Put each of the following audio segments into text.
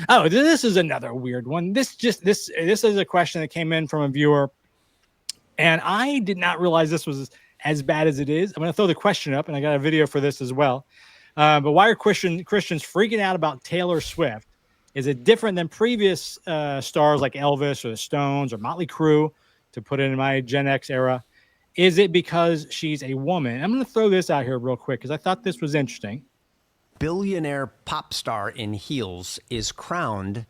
Oh, this is another weird one. This is a question that came in from a viewer, and I did not realize this was as bad as it is. I'm going to throw the question up, and I got a video for this as well. But why are Christians freaking out about Taylor Swift? Is it different than previous stars like Elvis or the Stones or Motley Crue, to put it in my Gen X era? Is it because she's a woman? I'm going to throw this out here real quick because I thought this was interesting. Billionaire pop star in heels is crowned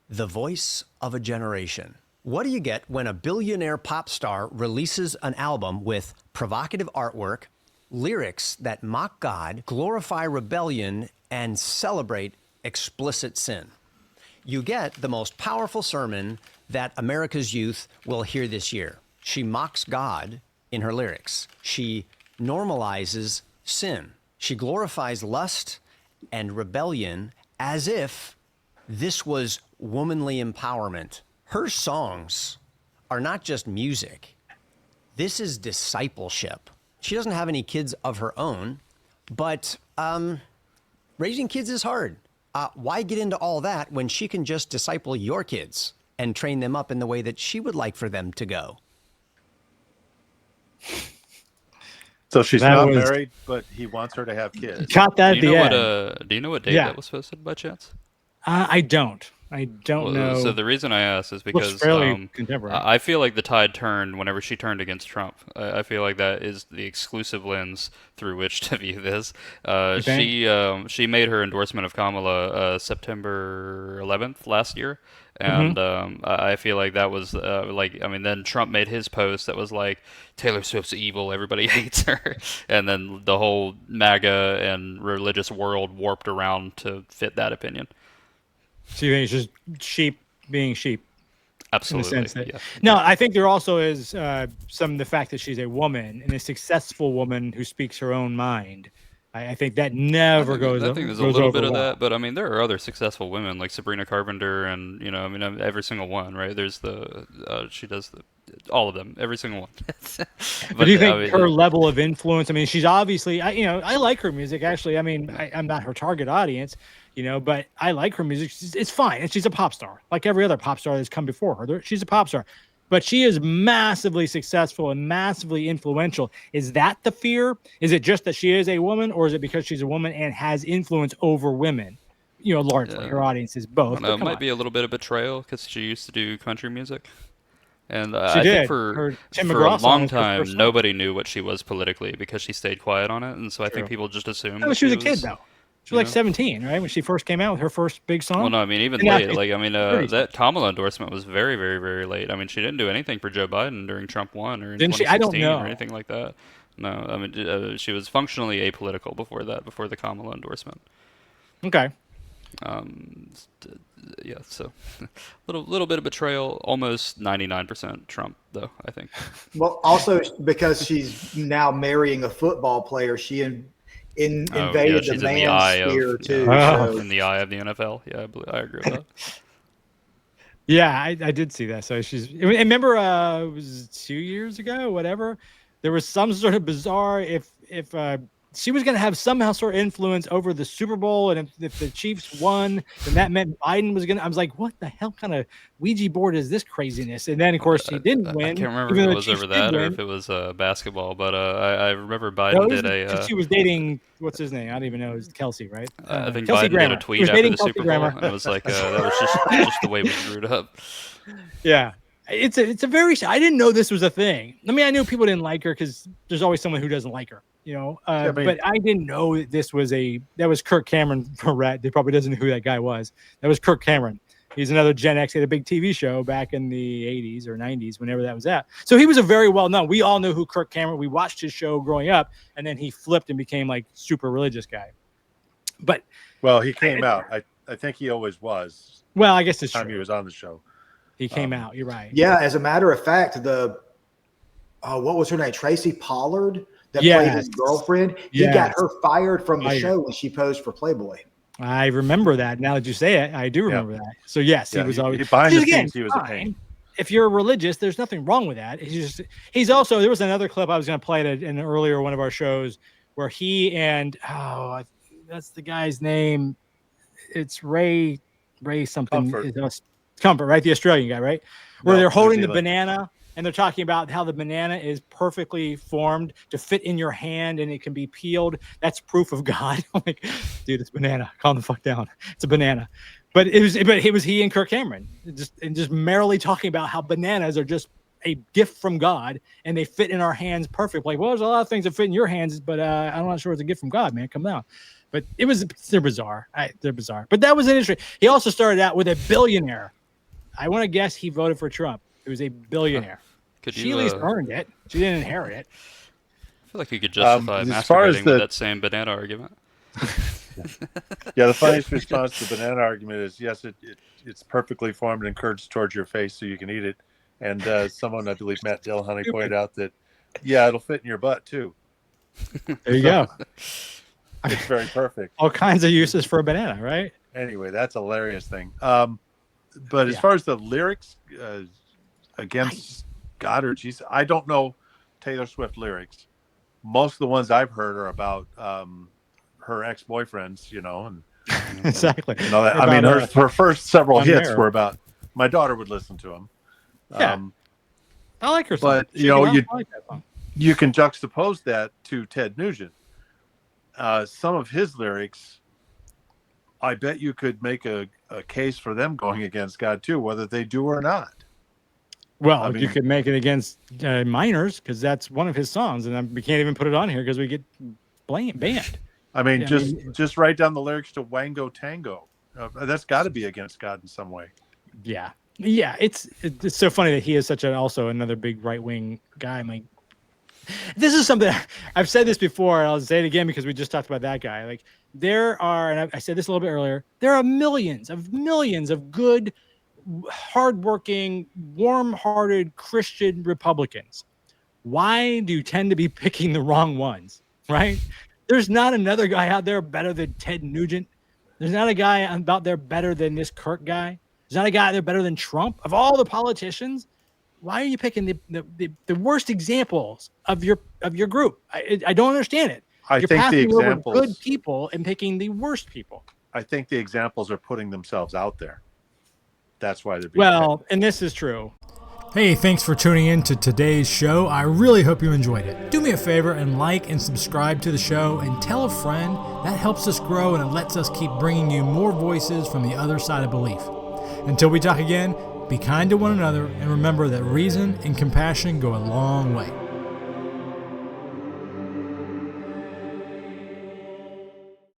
the voice of a generation. What do you get when a billionaire pop star releases an album with provocative artwork, lyrics that mock God, glorify rebellion, and celebrate explicit sin? You get the most powerful sermon that America's youth will hear this year. She mocks God in her lyrics. She normalizes sin. She glorifies lust and rebellion as if this was womanly empowerment. Her songs are not just music. This is discipleship. She doesn't have any kids of her own, but raising kids is hard. Why get into all that when she can just disciple your kids and train them up in the way that she would like for them to go? So she's not married, but he wants her to have kids. Caught that at the end. Do you know what date that was posted by chance? I don't know. So the reason I asked is because I feel like the tide turned whenever she turned against Trump. I feel like that is the exclusive lens through which to view this. She made her endorsement of Kamala September 11th last year. And I feel like that was then Trump made his post that was like, Taylor Swift's evil, everybody hates her. And then the whole MAGA and religious world warped around to fit that opinion. So you think it's just sheep being sheep? Absolutely. No, I think there also is the fact that she's a woman and a successful woman who speaks her own mind. I think that never goes. I think there's a little bit of that, but I mean, there are other successful women like Sabrina Carpenter, and every single one, right? There's she does all of them, every single one. But do you think her level of influence? I mean, she's obviously, I like her music. Actually, I mean, I'm not her target audience, but I like her music. It's fine, and she's a pop star, like every other pop star that's come before her. She's a pop star. But she is massively successful and massively influential. Is that the fear? Is it just that she is a woman, or is it because she's a woman and has influence over women? Largely, her audience is both. It might be a little bit of betrayal because she used to do country music. And I think for a long time, nobody knew what she was politically because she stayed quiet on it. And so I think people just assumed she was a kid, though. She was like 17, right? When she first came out with her first big song. Well, no, I mean, even late. That Kamala endorsement was very, very, very late. I mean, she didn't do anything for Joe Biden during Trump 1 or in 2016 I don't know. or anything like that. No, I mean, she was functionally apolitical before the Kamala endorsement. Okay. So little bit of betrayal, almost 99% Trump, though, I think. Well, also because she's now marrying a football player, she invaded the manosphere too. In the eye of the NFL. Yeah, I agree with that. Yeah, I did see that. So remember, it was 2 years ago, whatever. There was some sort of bizarre if she was going to have somehow sort of influence over the Super Bowl, and if the Chiefs won, then that meant Biden was going to. I was like, what the hell kind of Ouija board is this craziness? And then, of course, he didn't win. I can't remember if it was over that or if it was basketball, but I remember Biden did she was dating, what's his name? I don't even know. It was Kelsey, right? I think Kelsey Biden did a tweet after the Super Bowl, and it was like, that was just the way we screwed up. Yeah. It's a very. I didn't know this was a thing. I mean, I knew people didn't like her because there's always someone who doesn't like her, but I didn't know that this was that was Kirk Cameron for Rat. They probably doesn't know who that guy was. That was Kirk Cameron. He's another Gen X. He had a big TV show back in the 80s or 90s, whenever that was at. So he was a very well known. We all knew who Kirk Cameron. We watched his show growing up, and then he flipped and became like super religious guy. But he came out. I think he always was. Well, I guess it's the time true. he was on the show. He came out. You're right. Yeah, as a matter of fact, what was her name? Tracy Pollard, that played his girlfriend. He got her fired from the show when she posed for Playboy. I remember that. Now that you say it, I do remember that. So yes, he was always behind the scenes. He was a pain. If you're religious, there's nothing wrong with that. He's also. There was another clip I was going to play in an earlier one of our shows where he and that's the guy's name. It's Ray Ray something. Comfort. Comfort, right? The Australian guy, right? Where No, they're holding New the Zealand. banana and they're talking about how the banana is perfectly formed to fit in your hand and it can be peeled. That's proof of God. I'm like, dude, it's banana. Calm the fuck down. It's a banana. But it was he and Kirk Cameron just merrily talking about how bananas are just a gift from God and they fit in our hands perfectly. Well, there's a lot of things that fit in your hands, but I'm not sure it's a gift from God, man. Come down. But they're bizarre. They're bizarre. But that was interesting. He also started out with a billionaire. I want to guess he voted for Trump. It was a billionaire. She at least earned it. She didn't inherit it. I feel like you could justify masturbating with that same banana argument. Yeah, the funniest response to the banana argument is, yes, it's perfectly formed and curves towards your face so you can eat it. And someone, I believe Matt Dillahunty, pointed out that, yeah, it'll fit in your butt too. There you go. It's very perfect. All kinds of uses for a banana, right? Anyway, that's a hilarious thing. But as far as the lyrics against God or Jesus, I don't know Taylor Swift lyrics. Most of the ones I've heard are about her ex-boyfriends, and exactly. I mean, her first several hits were about. My daughter would listen to them. Yeah, I like her song. But you can juxtapose that to Ted Nugent. Some of his lyrics, I bet you could make a case for them going against God too, whether they do or not. Well, you could make it against minors because that's one of his songs, and we can't even put it on here because we get banned. I mean, just write down the lyrics to Wango Tango. That's got to be against God in some way. Yeah. It's so funny that he is also another big right wing guy. I'm like, this is something I've said this before, and I'll say it again because we just talked about that guy. Like there are, and I said this a little bit earlier, there are millions of good, hardworking, warm-hearted Christian Republicans. Why do you tend to be picking the wrong ones, right? There's not another guy out there better than Ted Nugent. There's not a guy out there better than this Kirk guy. There's not a guy out there better than Trump. Of all the politicians, why are you picking the worst examples of your group? I don't understand it. You're think the examples over good people and picking the worst people. I think the examples are putting themselves out there. That's why they're being picked. And this is true. Hey, thanks for tuning in to today's show. I really hope you enjoyed it. Do me a favor and like and subscribe to the show and tell a friend. That helps us grow and it lets us keep bringing you more voices from the other side of belief. Until we talk again, be kind to one another and remember that reason and compassion go a long way.